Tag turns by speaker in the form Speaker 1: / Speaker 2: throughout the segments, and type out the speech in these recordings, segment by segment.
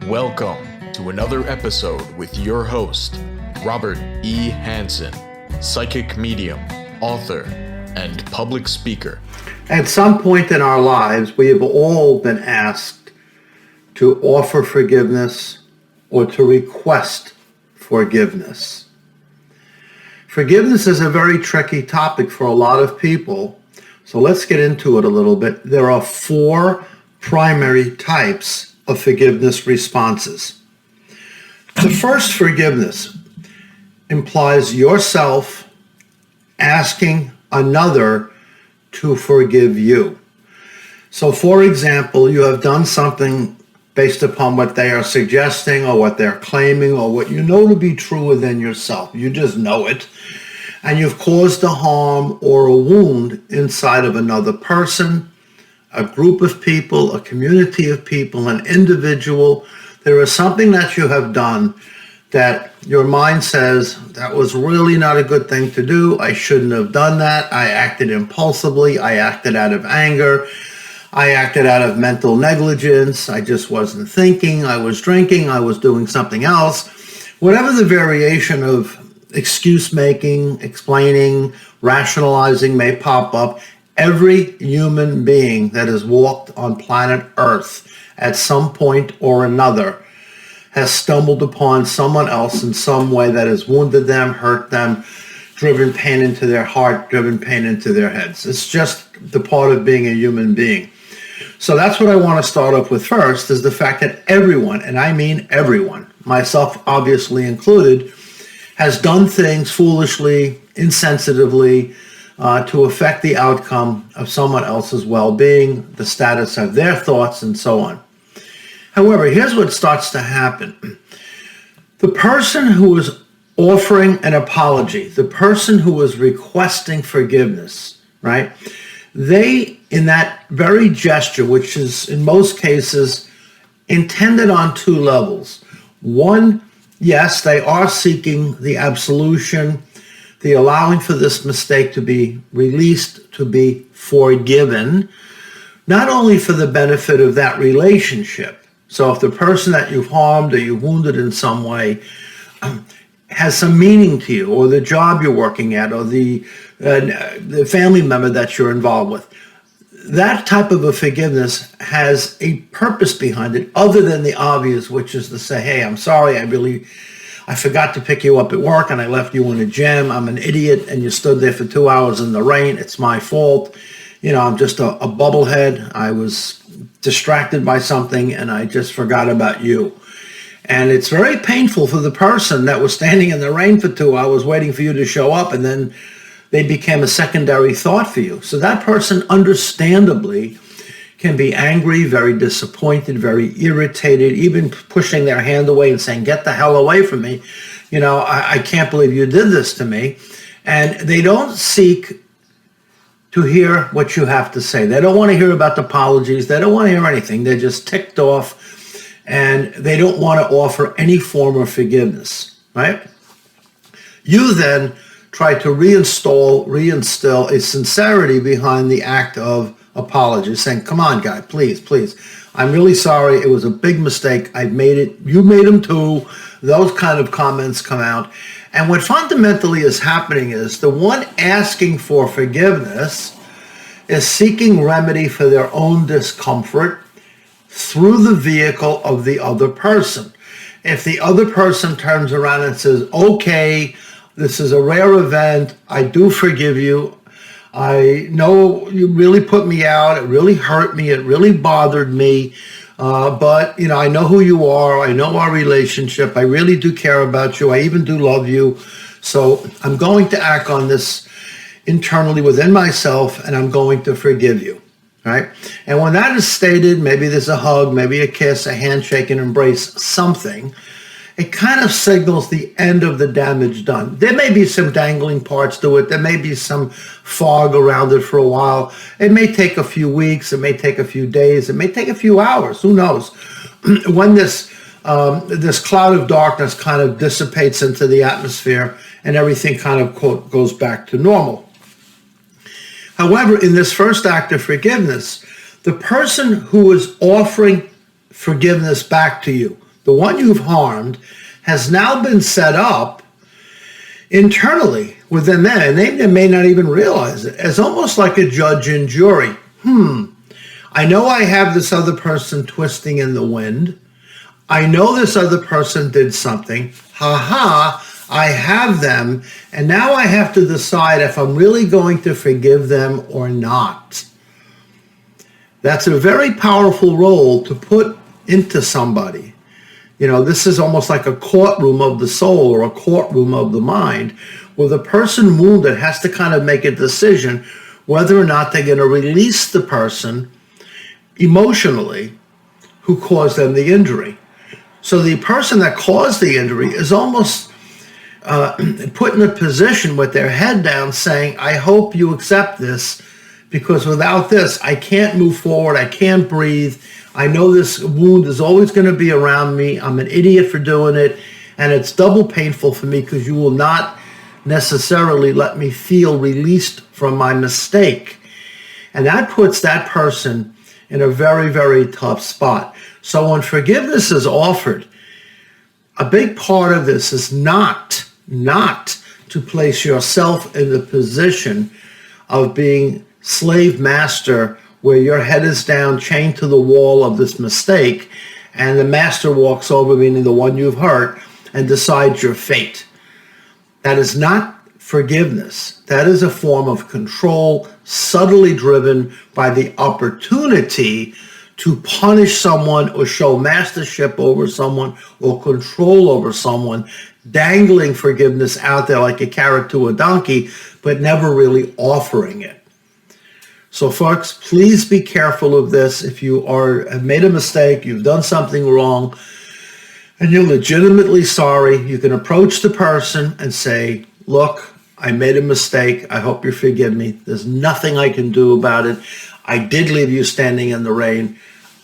Speaker 1: Welcome to another episode with your host, Robert E. Hansen, psychic medium, author, and public speaker.
Speaker 2: At some point in our lives, we have all been asked to offer forgiveness or to request forgiveness. Forgiveness is a very tricky topic for a lot of people, so let's get into it a little bit. There are four primary types of forgiveness responses. The first forgiveness implies yourself asking another to forgive you. So, for example, you have done something based upon what they are suggesting or what they're claiming or what you know to be true within yourself. You just know it. And you've caused a harm or a wound inside of another person, a group of people, a community of people, an individual. There is something that you have done that your mind says, that was really not a good thing to do. I shouldn't have done that. I acted impulsively. I acted out of anger. I acted out of mental negligence. I just wasn't thinking. I was drinking. I was doing something else. Whatever the variation of excuse making, explaining, rationalizing may pop up, every human being that has walked on planet Earth at some point or another has stumbled upon someone else in some way that has wounded them, hurt them, driven pain into their heart, driven pain into their heads. It's just the part of being a human being. So that's what I want to start off with first, is the fact that everyone, and I mean everyone, myself obviously included, has done things foolishly, insensitively, to affect the outcome of someone else's well-being, the status of their thoughts, and so on. However, here's what starts to happen. The person who is offering an apology, the person who is requesting forgiveness, right? They, in that very gesture, which is in most cases intended on two levels. One, yes, they are seeking the absolution, the allowing for this mistake to be released, to be forgiven, not only for the benefit of that relationship. So if the person that you've harmed or you wounded in some way has some meaning to you, or the job you're working at, or the family member that you're involved with, that type of a forgiveness has a purpose behind it other than the obvious, which is to say, hey, I'm sorry, I forgot to pick you up at work and I left you in a jam. I'm an idiot and you stood there for 2 hours in the rain. It's my fault. You know, I'm just a bubblehead. I was distracted by something and I just forgot about you. And it's very painful for the person that was standing in the rain for 2 hours waiting for you to show up, and then they became a secondary thought for you. So that person understandably can be angry, very disappointed, very irritated, even pushing their hand away and saying, get the hell away from me. You know, I can't believe you did this to me. And they don't seek to hear what you have to say. They don't want to hear about the apologies. They don't want to hear anything. They're just ticked off, and they don't want to offer any form of forgiveness, right? You then try to reinstill a sincerity behind the act of apology, saying, come on, guy, please, I'm really sorry. It was a big mistake. I made it. You made them too. Those kind of comments come out. And what fundamentally is happening is the one asking for forgiveness is seeking remedy for their own discomfort through the vehicle of the other person. If the other person turns around and says, okay, this is a rare event, I do forgive you, I know you really put me out, it really hurt me, it really bothered me, but you know, I know who you are, I know our relationship, I really do care about you, I even do love you, so I'm going to act on this internally within myself and I'm going to forgive you, right? And when that is stated, maybe there's a hug, maybe a kiss, a handshake, an embrace, something, it kind of signals the end of the damage done. There may be some dangling parts to it. There may be some fog around it for a while. It may take a few weeks. It may take a few days. It may take a few hours. Who knows? When this cloud of darkness kind of dissipates into the atmosphere and everything kind of, quote, goes back to normal. However, in this first act of forgiveness, the person who is offering forgiveness back to you, the one you've harmed, has now been set up internally within them, and they may not even realize it, as almost like a judge and jury. I know I have this other person twisting in the wind. I know this other person did something. I have them, and now I have to decide if I'm really going to forgive them or not. That's a very powerful role to put into somebody. This is almost like a courtroom of the soul or a courtroom of the mind, where the person wounded has to kind of make a decision whether or not they're going to release the person emotionally who caused them the injury. So the person that caused the injury is almost put in a position with their head down saying, I hope you accept this, because without this, I can't move forward. I can't breathe. I know this wound is always going to be around me. I'm an idiot for doing it. And it's double painful for me because you will not necessarily let me feel released from my mistake. And that puts that person in a very, very tough spot. So when forgiveness is offered, a big part of this is not to place yourself in the position of being slave master, where your head is down, chained to the wall of this mistake, and the master walks over, meaning the one you've hurt, and decides your fate. That is not forgiveness. That is a form of control, subtly driven by the opportunity to punish someone or show mastership over someone or control over someone, dangling forgiveness out there like a carrot to a donkey, but never really offering it. So folks, please be careful of this. If you have made a mistake, you've done something wrong, and you're legitimately sorry, you can approach the person and say, look, I made a mistake. I hope you forgive me. There's nothing I can do about it. I did leave you standing in the rain.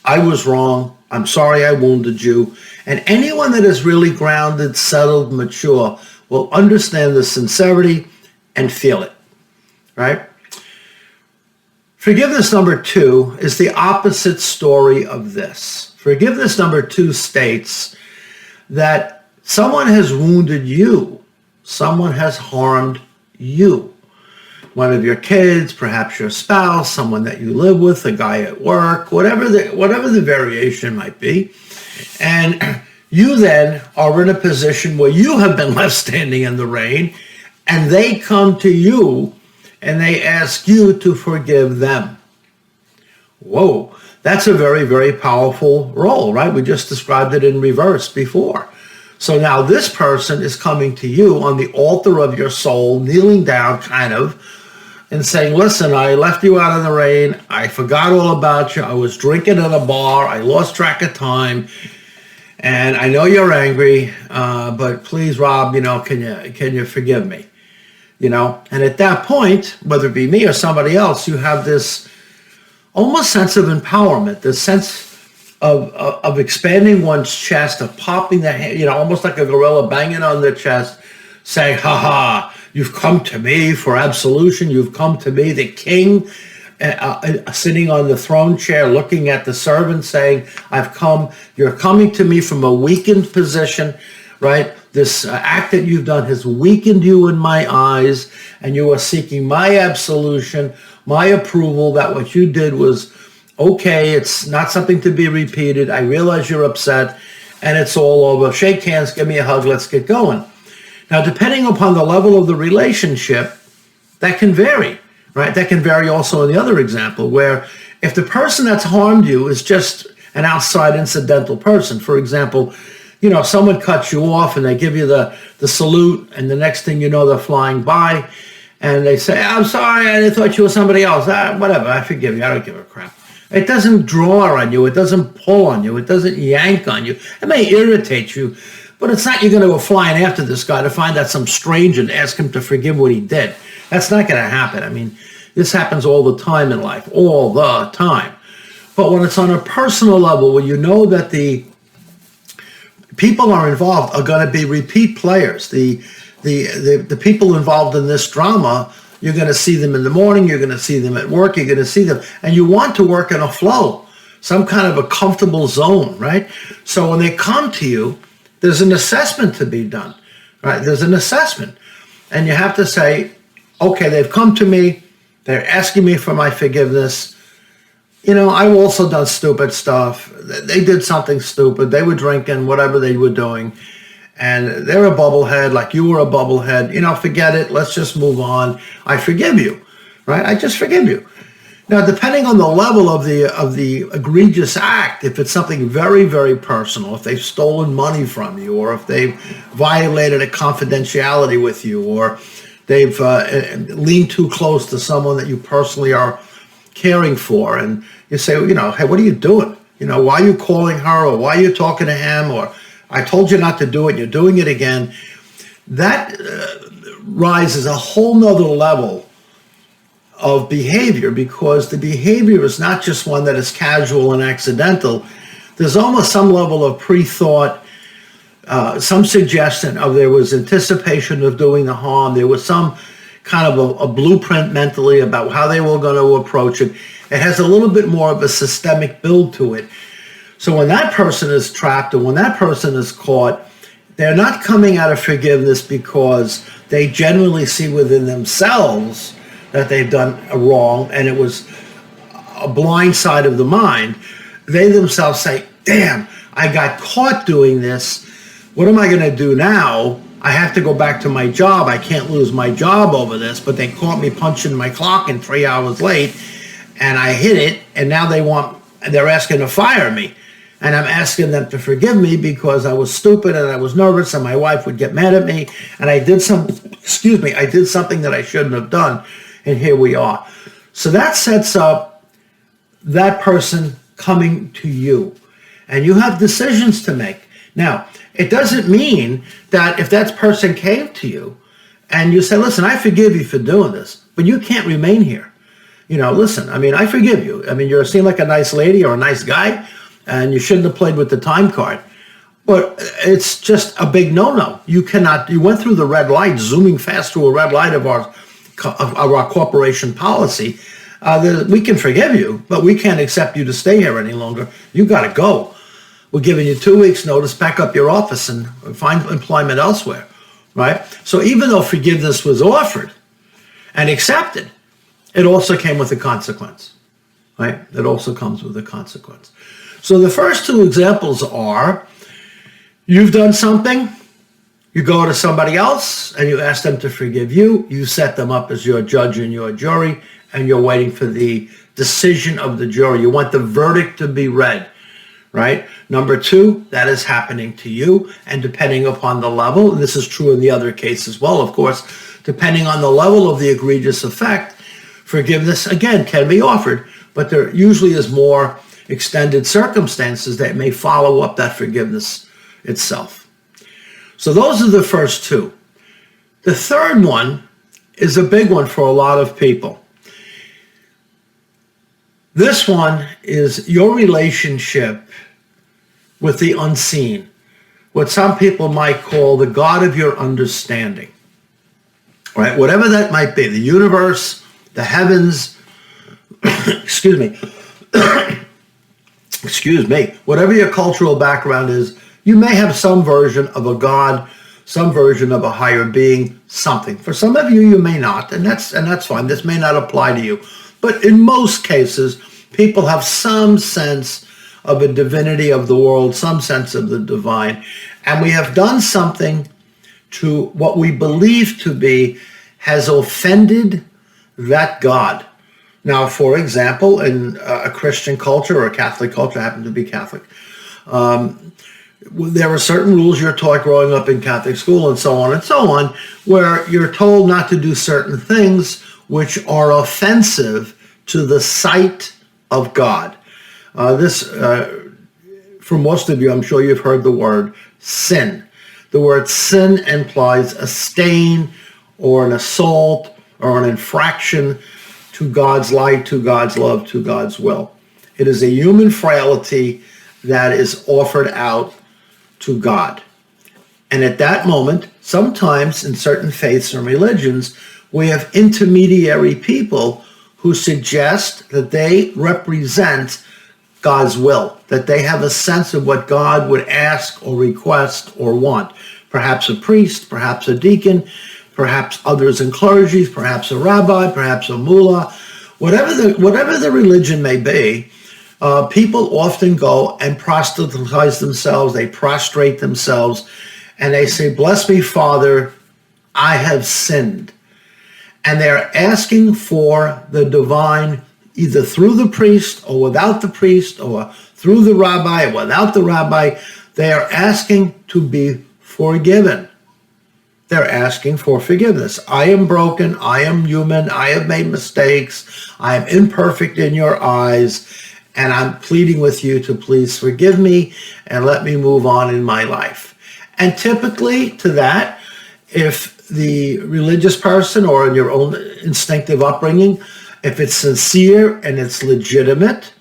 Speaker 2: I was wrong. I'm sorry I wounded you. And anyone that is really grounded, settled, mature will understand the sincerity and feel it, right? Forgiveness number 2 is the opposite story of this. Forgiveness number 2 states that someone has wounded you. Someone has harmed you. One of your kids, perhaps your spouse, someone that you live with, a guy at work, whatever the variation might be. And you then are in a position where you have been left standing in the rain, and they come to you and they ask you to forgive them. Whoa, that's a very, very powerful role, right? We just described it in reverse before. So now this person is coming to you on the altar of your soul, kneeling down kind of, and saying, listen, I left you out in the rain. I forgot all about you. I was drinking at a bar. I lost track of time. And I know you're angry, but please, Rob, can you forgive me? And at that point, whether it be me or somebody else, you have this almost sense of empowerment, this sense of expanding one's chest, of popping the hand, almost like a gorilla banging on their chest, saying, ha ha, you've come to me for absolution. You've come to me, the king, sitting on the throne chair, looking at the servant saying, you're coming to me from a weakened position, right? This act that you've done has weakened you in my eyes, and you are seeking my absolution, my approval that what you did was okay. It's not something to be repeated. I realize you're upset, and it's all over. Shake hands, give me a hug, let's get going. Now, depending upon the level of the relationship, that can vary, right? That can vary also in the other example, where if the person that's harmed you is just an outside incidental person, for example, someone cuts you off and they give you the salute, and the next thing you know, they're flying by and they say, I'm sorry, I thought you were somebody else. Whatever, I forgive you. I don't give a crap. It doesn't draw on you. It doesn't pull on you. It doesn't yank on you. It may irritate you, but it's not you're going to go flying after this guy to find out some stranger and ask him to forgive what he did. That's not going to happen. I mean, this happens all the time in life, all the time. But when it's on a personal level, where you know that the people are involved are going to be repeat players, the people involved in this drama, you're going to see them in the morning, you're going to see them at work, you're going to see them, and you want to work in a flow. some kind of a comfortable zone, right? So when they come to you, there's an assessment to be done, right? There's an assessment. And you have to say, okay, they've come to me. They're asking me for my forgiveness. I've also done stupid stuff. They did something stupid. They were drinking, whatever they were doing. And they're a bubblehead like you were a bubblehead. Forget it. Let's just move on. I forgive you, right? I just forgive you. Now, depending on the level of the egregious act, if it's something very, very personal, if they've stolen money from you, or if they've violated a confidentiality with you, or they've leaned too close to someone that you personally are caring for, and you say, hey, what are you doing? Why are you calling her, or why are you talking to him, or I told you not to do it, you're doing it again. That rises a whole nother level of behavior, because the behavior is not just one that is casual and accidental. There's almost some level of pre-thought, some suggestion of there was anticipation of doing the harm. There was some kind of a blueprint mentally about how they were going to approach it. It has a little bit more of a systemic build to it. So when that person is trapped, or when that person is caught, they're not coming out of forgiveness because they genuinely see within themselves that they've done a wrong and it was a blind side of the mind. They themselves say, damn, I got caught doing this. What am I going to do now? I have to go back to my job. I can't lose my job over this, but they caught me punching my clock in 3 hours late, and I hit it, and now they're asking to fire me. And I'm asking them to forgive me because I was stupid and I was nervous and my wife would get mad at me, and I did something that I shouldn't have done, and here we are. So that sets up that person coming to you, and you have decisions to make. Now, it doesn't mean that if that person came to you and you say, listen, I forgive you for doing this, but you can't remain here. Listen, I forgive you. You seem like a nice lady or a nice guy, and you shouldn't have played with the time card. But it's just a big no-no. You went through the red light, zooming fast through a red light of our corporation policy. We can forgive you, but we can't accept you to stay here any longer. You got to go. We're giving you 2 weeks notice, pack up your office and find employment elsewhere, right? So even though forgiveness was offered and accepted, it also came with a consequence, right? It also comes with a consequence. So the first two examples are, you've done something, you go to somebody else and you ask them to forgive you, you set them up as your judge and your jury, and you're waiting for the decision of the jury. You want the verdict to be read, right? Number two, that is happening to you, and depending upon the level, and this is true in the other case as well, of course, depending on the level of the egregious effect, forgiveness, again, can be offered, but there usually is more extended circumstances that may follow up that forgiveness itself. So those are the first two. The third one is a big one for a lot of people. This one is your relationship with the unseen, what some people might call the God of your understanding, right? Whatever that might be, the universe, the heavens, excuse me, whatever your cultural background is, you may have some version of a God, some version of a higher being, something. For some of you, you may not, and that's fine. This may not apply to you. But in most cases, people have some sense of a divinity of the world, some sense of the divine. And we have done something to what we believe to be has offended that God. Now, for example, in a Christian culture or a Catholic culture, I happen to be Catholic, there are certain rules you're taught growing up in Catholic school and so on, where you're told not to do certain things which are offensive to the sight of God. For most of you, I'm sure you've heard the word sin. The word sin implies a stain or an assault or an infraction to God's light, to God's love, to God's will. It is a human frailty that is offered out to God. And at that moment, sometimes in certain faiths and religions, we have intermediary people who suggest that they represent God's will, that they have a sense of what God would ask or request or want. Perhaps a priest, perhaps a deacon, perhaps others in clergy, perhaps a rabbi, perhaps a mullah, whatever the religion may be. People often go and proselytize themselves, they prostrate themselves, and they say, "Bless me, Father, I have sinned." And they're asking for the divine, either through the priest or without the priest, or through the rabbi or without the rabbi. They are asking to be forgiven. They're asking for forgiveness. I am broken, I am human, I have made mistakes, I am imperfect in your eyes, and I'm pleading with you to please forgive me and let me move on in my life. And typically to that, if the religious person or in your own instinctive upbringing, if it's sincere and it's legitimate,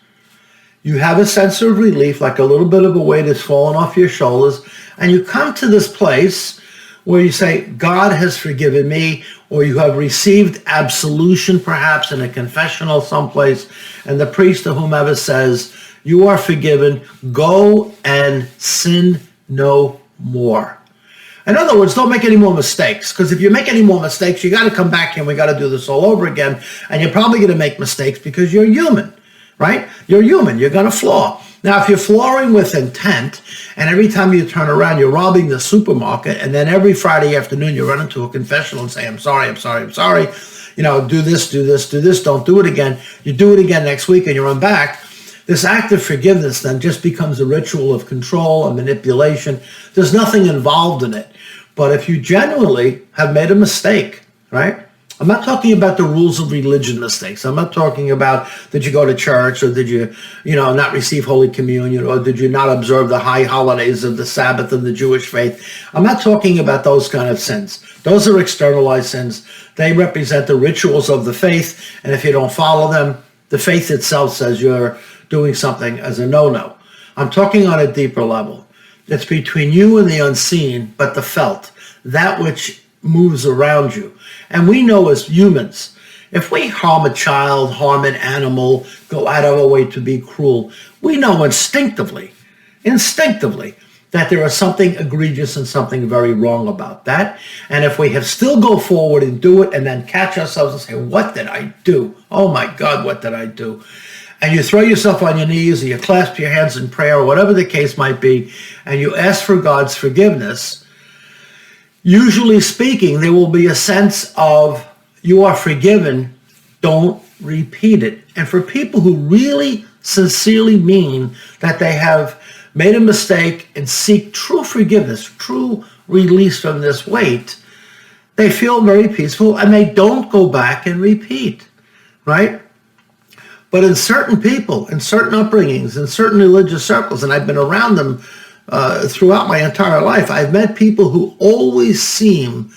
Speaker 2: you have a sense of relief, like a little bit of a weight has fallen off your shoulders, and you come to this place where you say, God has forgiven me, or you have received absolution perhaps in a confessional someplace, and the priest or whomever says, you are forgiven, go and sin no more. In other words, don't make any more mistakes, because if you make any more mistakes, you got to come back here and we got to do this all over again, and you're probably going to make mistakes because you're human, right? You're human, you're going to flaw. Now, if you're flooring with intent, and every time you turn around, you're robbing the supermarket, and then every Friday afternoon you run into a confessional and say, I'm sorry, you know, do this, don't do it again. You do it again next week and you run back. This act of forgiveness then just becomes a ritual of control and manipulation. There's nothing involved in it. But if you genuinely have made a mistake, right? I'm not talking about the rules of religion mistakes. I'm not talking about did you go to church, or did you not receive Holy Communion, or did you not observe the high holidays of the Sabbath of the Jewish faith. I'm not talking about those kind of sins. Those are externalized sins. They represent the rituals of the faith, and if you don't follow them, the faith itself says you're doing something as a no-no. I'm talking on a deeper level. It's between you and the unseen, but the felt, that which moves around you. And we know as humans, if we harm a child, harm an animal, go out of our way to be cruel, we know instinctively, that there is something egregious and something very wrong about that. And if we have still go forward and do it and then catch ourselves and say, what did I do? Oh my God, what did I do? And you throw yourself on your knees, or you clasp your hands in prayer, or whatever the case might be, and you ask for God's forgiveness, usually speaking, there will be a sense of you are forgiven, don't repeat it. And for people who really sincerely mean that they have made a mistake and seek true forgiveness, true release from this weight, they feel very peaceful and they don't go back and repeat, right? But in certain people, in certain upbringings, in certain religious circles, and I've been around them throughout my entire life, I've met people who always seem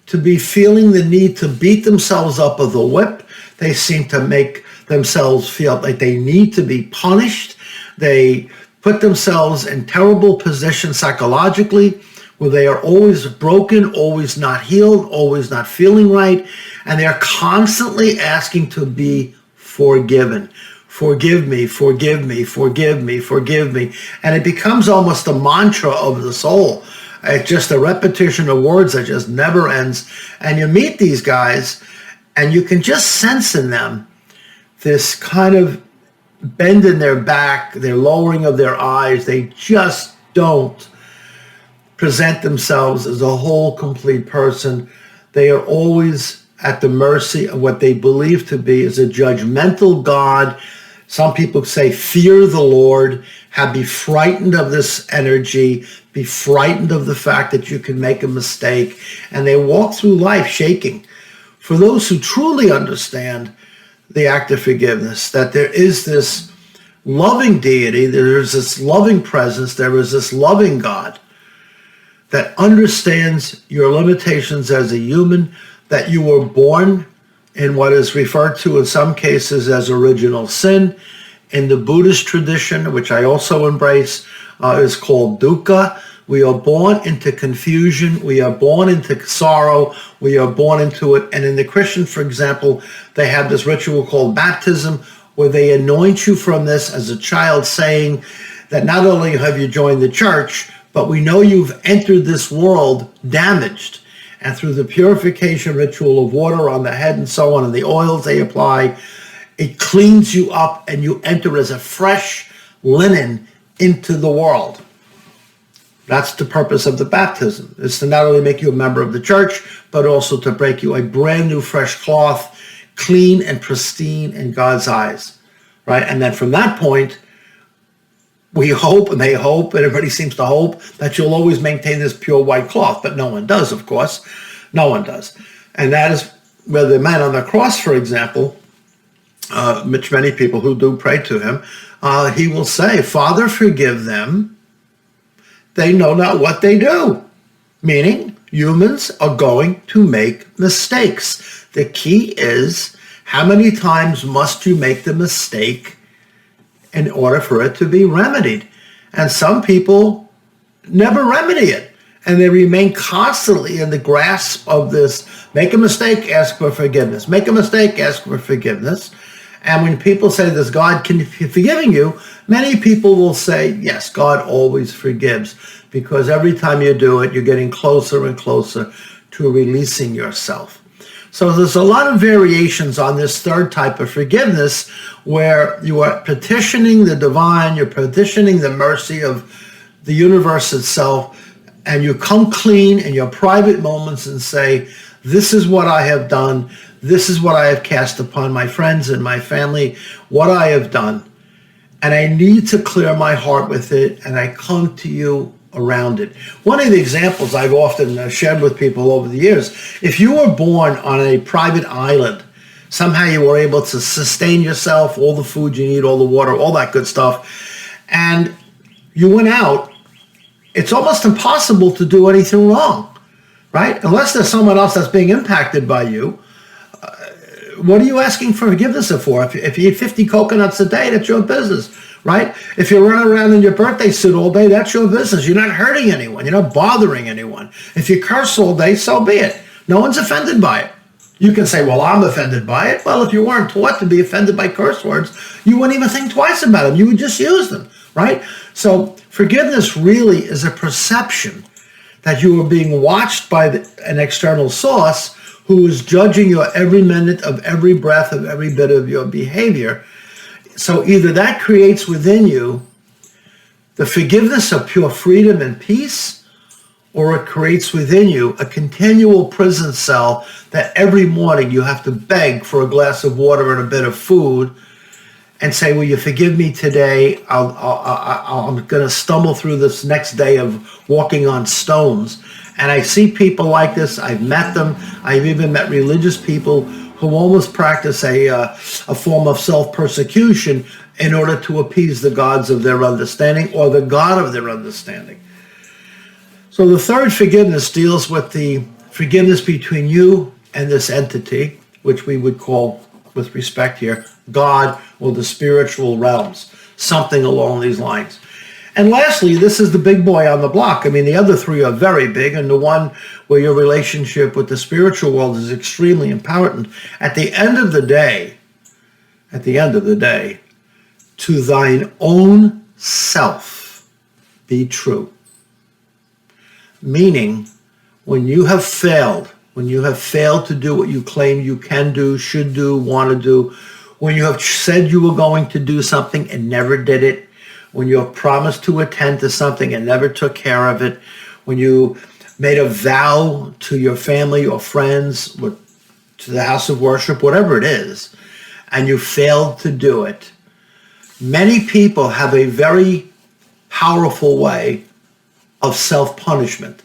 Speaker 2: to be feeling the need to beat themselves up with a whip. They seem to make themselves feel like they need to be punished. They put themselves in terrible positions psychologically, where they are always broken, always not healed, always not feeling right, and they're constantly asking to be forgiven. Forgive me, forgive me, forgive me, forgive me. And it becomes almost a mantra of the soul. It's just a repetition of words that just never ends. And you meet these guys, and you can just sense in them this kind of bend in their back, their lowering of their eyes. They just don't present themselves as a whole, complete person. They are always at the mercy of what they believe to be is a judgmental God. Some people say, fear the Lord, be frightened of this energy, be frightened of the fact that you can make a mistake, and they walk through life shaking. For those who truly understand the act of forgiveness, that there is this loving deity, there is this loving presence, there is this loving God that understands your limitations as a human, that you were born in what is referred to in some cases as original sin. In the Buddhist tradition, which I also embrace, is called dukkha. We are born into confusion. We are born into sorrow. We are born into it. And in the Christian, for example, they have this ritual called baptism, where they anoint you from this as a child, saying that not only have you joined the church, but we know you've entered this world damaged. And through the purification ritual of water on the head and so on, and the oils they apply, it cleans you up and you enter as a fresh linen into the world. That's the purpose of the baptism. It's to not only make you a member of the church, but also to break you a brand new fresh cloth, clean and pristine in God's eyes, right? And then from that point, we hope, and they hope, and everybody seems to hope, that you'll always maintain this pure white cloth. But no one does, of course. No one does. And that is where the man on the cross, for example, which many people who do pray to him, he will say, Father, forgive them. They know not what they do. Meaning, humans are going to make mistakes. The key is, how many times must you make the mistake in order for it to be remedied? And some people never remedy it. And they remain constantly in the grasp of this, make a mistake, ask for forgiveness. Make a mistake, ask for forgiveness. And when people say, does God can forgiving you? Many people will say, yes, God always forgives. Because every time you do it, you're getting closer and closer to releasing yourself. So there's a lot of variations on this third type of forgiveness, where you are petitioning the divine, you're petitioning the mercy of the universe itself, and you come clean in your private moments and say, this is what I have done, this is what I have cast upon my friends and my family, what I have done, and I need to clear my heart with it, and I come to you around it. One of the examples I've often shared with people over the years, if you were born on a private island, somehow you were able to sustain yourself, all the food you need, all the water, all that good stuff, and you went out, it's almost impossible to do anything wrong, right? Unless there's someone else that's being impacted by you. What are you asking for forgiveness for? If you eat 50 coconuts a day, that's your business, right? If you're running around in your birthday suit all day, that's your business. You're not hurting anyone. You're not bothering anyone. If you curse all day, so be it. No one's offended by it. You can say, well, I'm offended by it. Well, if you weren't taught to be offended by curse words, you wouldn't even think twice about them. You would just use them, right? So forgiveness really is a perception that you are being watched by an external source who is judging your every minute of every breath of every bit of your behavior. So either that creates within you the forgiveness of pure freedom and peace, or it creates within you a continual prison cell that every morning you have to beg for a glass of water and a bit of food and say, will you forgive me today? I'm going to stumble through this next day of walking on stones. And I see people like this. I've met them. I've even met religious people who almost practice a form of self-persecution in order to appease the gods of their understanding or the God of their understanding. So the third forgiveness deals with the forgiveness between you and this entity, which we would call, with respect here, God or the spiritual realms, something along these lines. And lastly, this is the big boy on the block. I mean, the other three are very big, and the one where your relationship with the spiritual world is extremely important. At the end of the day, to thine own self be true. Meaning, when you have failed to do what you claim you can do, should do, want to do, when you have said you were going to do something and never did it, when you have promised to attend to something and never took care of it, when you made a vow to your family or friends, or to the house of worship, whatever it is, and you failed to do it, many people have a very powerful way of self-punishment.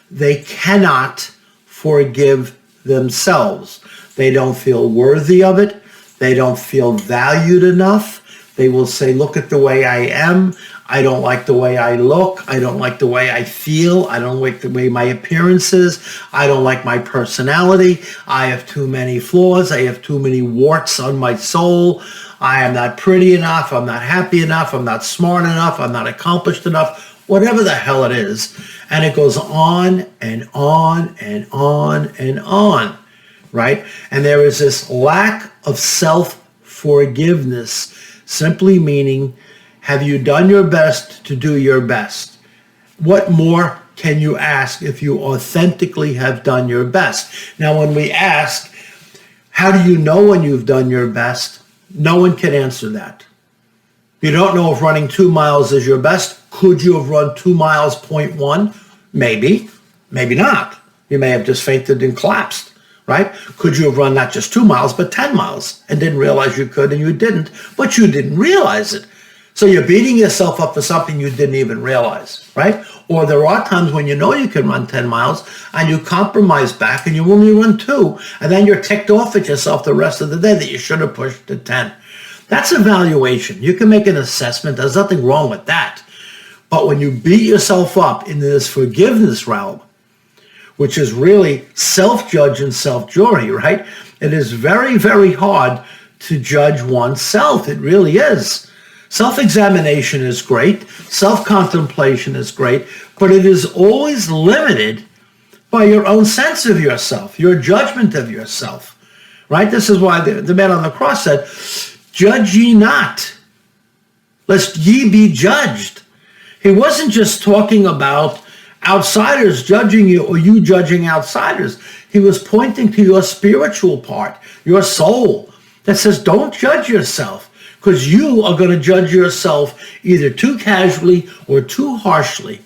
Speaker 2: They cannot forgive themselves. They don't feel worthy of it. They don't feel valued enough. They will say, look at the way I am. I don't like the way I look. I don't like the way I feel. I don't like the way my appearance is. I don't like my personality. I have too many flaws. I have too many warts on my soul. I am not pretty enough. I'm not happy enough. I'm not smart enough. I'm not accomplished enough. Whatever the hell it is. And it goes on and on and on and on, right? And there is this lack of self-forgiveness forgiveness, simply meaning, have you done your best to do your best? What more can you ask if you authentically have done your best? Now, when we ask, how do you know when you've done your best? No one can answer that. You don't know if running 2 miles is your best. Could you have run 2 miles, 0.1? Maybe, maybe not. You may have just fainted and collapsed, right? Could you have run not just 2 miles, but 10 miles and didn't realize you could, and you didn't, but you didn't realize it. So you're beating yourself up for something you didn't even realize, right? Or there are times when you know you can run 10 miles and you compromise back and you only run 2, and then you're ticked off at yourself the rest of the day that you should have pushed to 10. That's evaluation. You can make an assessment. There's nothing wrong with that. But when you beat yourself up in this forgiveness realm, which is really self-judge and self-jury, right? It is very, very hard to judge oneself. It really is. Self-examination is great. Self-contemplation is great. But it is always limited by your own sense of yourself, your judgment of yourself, right? This is why the man on the cross said, judge ye not, lest ye be judged. He wasn't just talking about outsiders judging you or you judging outsiders. He was pointing to your spiritual part, your soul, that says don't judge yourself, because you are going to judge yourself either too casually or too harshly.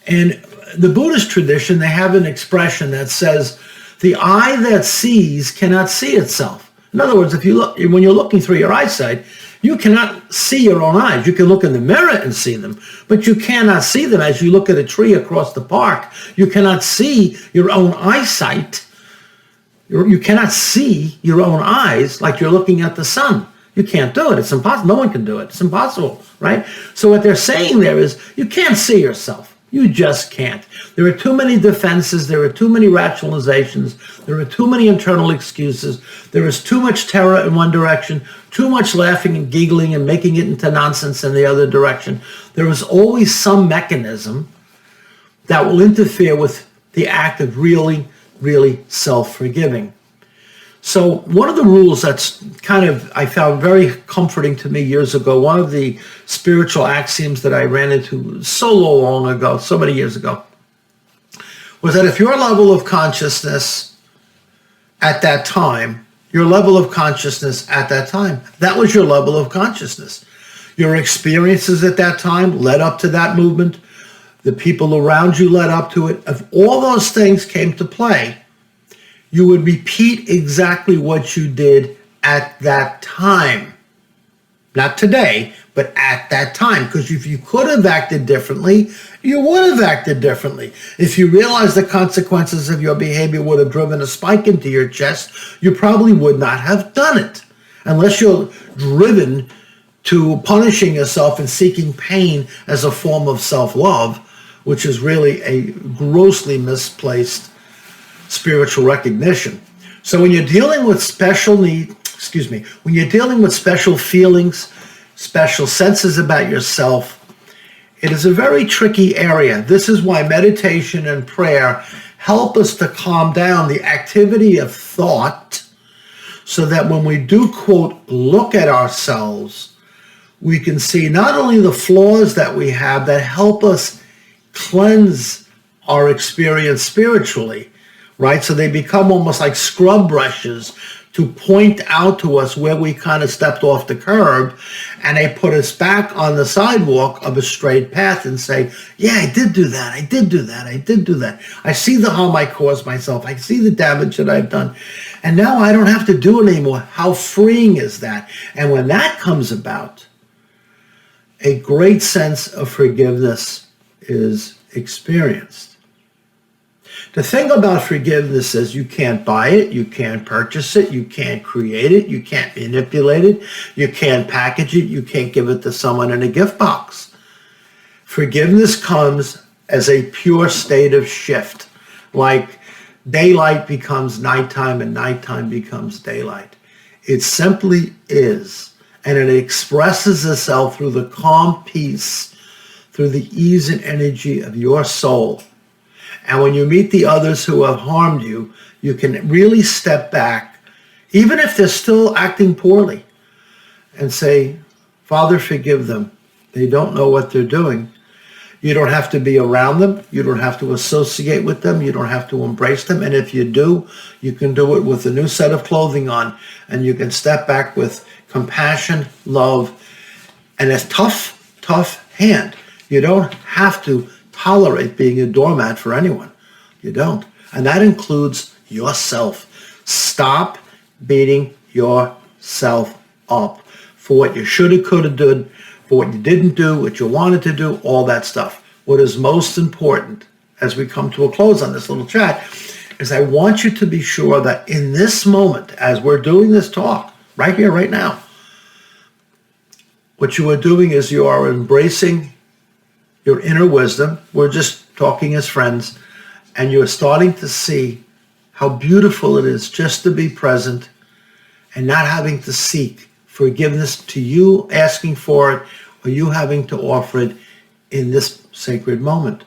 Speaker 2: And the Buddhist tradition, they have an expression that says, the eye that sees cannot see itself. In other words, if you look, when you're looking through your eyesight, you cannot see your own eyes. You can look in the mirror and see them, but you cannot see them as you look at a tree across the park. You cannot see your own eyesight. You cannot see your own eyes like you're looking at the sun. You can't do it. It's impossible. No one can do it. It's impossible, right? So what they're saying there is you can't see yourself. You just can't. There are too many defenses. There are too many rationalizations. There are too many internal excuses. There is too much terror in one direction, too much laughing and giggling and making it into nonsense in the other direction. There is always some mechanism that will interfere with the act of really, really self-forgiving. So one of the rules that's kind of, I found very comforting to me years ago, one of the spiritual axioms that I ran into so long ago, so many years ago, was that if your level of consciousness at that time, your level of consciousness at that time, that was your level of consciousness. Your experiences at that time led up to that movement. The people around you led up to it. If all those things came to play, you would repeat exactly what you did at that time. Not today, but at that time. Because if you could have acted differently, you would have acted differently. If you realized the consequences of your behavior would have driven a spike into your chest, you probably would not have done it. Unless you're driven to punishing yourself and seeking pain as a form of self-love, which is really a grossly misplaced spiritual recognition. So when you're dealing with when you're dealing with special feelings, special senses about yourself, it is a very tricky area. This is why meditation and prayer help us to calm down the activity of thought, so that when we do, quote, look at ourselves, we can see not only the flaws that we have that help us cleanse our experience spiritually, right? So they become almost like scrub brushes to point out to us where we kind of stepped off the curb, and they put us back on the sidewalk of a straight path and say, yeah, I did do that. I did do that. I did do that. I see the harm I caused myself. I see the damage that I've done. And now I don't have to do it anymore. How freeing is that? And when that comes about, a great sense of forgiveness is experienced. The thing about forgiveness is you can't buy it, you can't purchase it, you can't create it, you can't manipulate it, you can't package it, you can't give it to someone in a gift box. Forgiveness comes as a pure state of shift, like daylight becomes nighttime and nighttime becomes daylight. It simply is, and it expresses itself through the calm peace, through the ease and energy of your soul. And when you meet the others who have harmed you, you can really step back, even if they're still acting poorly. and say, Father, forgive them. They don't know what they're doing. You don't have to be around them. You don't have to associate with them. You don't have to embrace them. And if you do, you can do it with a new set of clothing on, and you can step back with compassion, love, and a tough hand. You don't have to tolerate being a doormat for anyone. You don't. And that includes yourself. Stop beating yourself up for what you should have, could have done, for what you didn't do, what you wanted to do, all that stuff. What is most important as we come to a close on this little chat is I want you to be sure that in this moment, as we're doing this talk, right here, right now, what you are doing is you are embracing your inner wisdom. We're just talking as friends, and you're starting to see how beautiful it is just to be present and not having to seek forgiveness to you asking for it or you having to offer it in this sacred moment.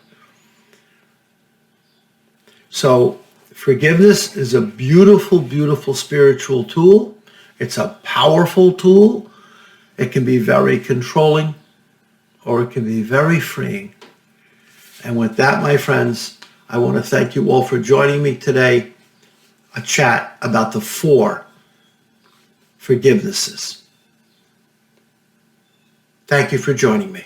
Speaker 2: So forgiveness is a beautiful, beautiful spiritual tool. It's a powerful tool. It can be very controlling or it can be very freeing. And with that, my friends, I want to thank you all for joining me today. A chat about the 4 forgivenesses. Thank you for joining me.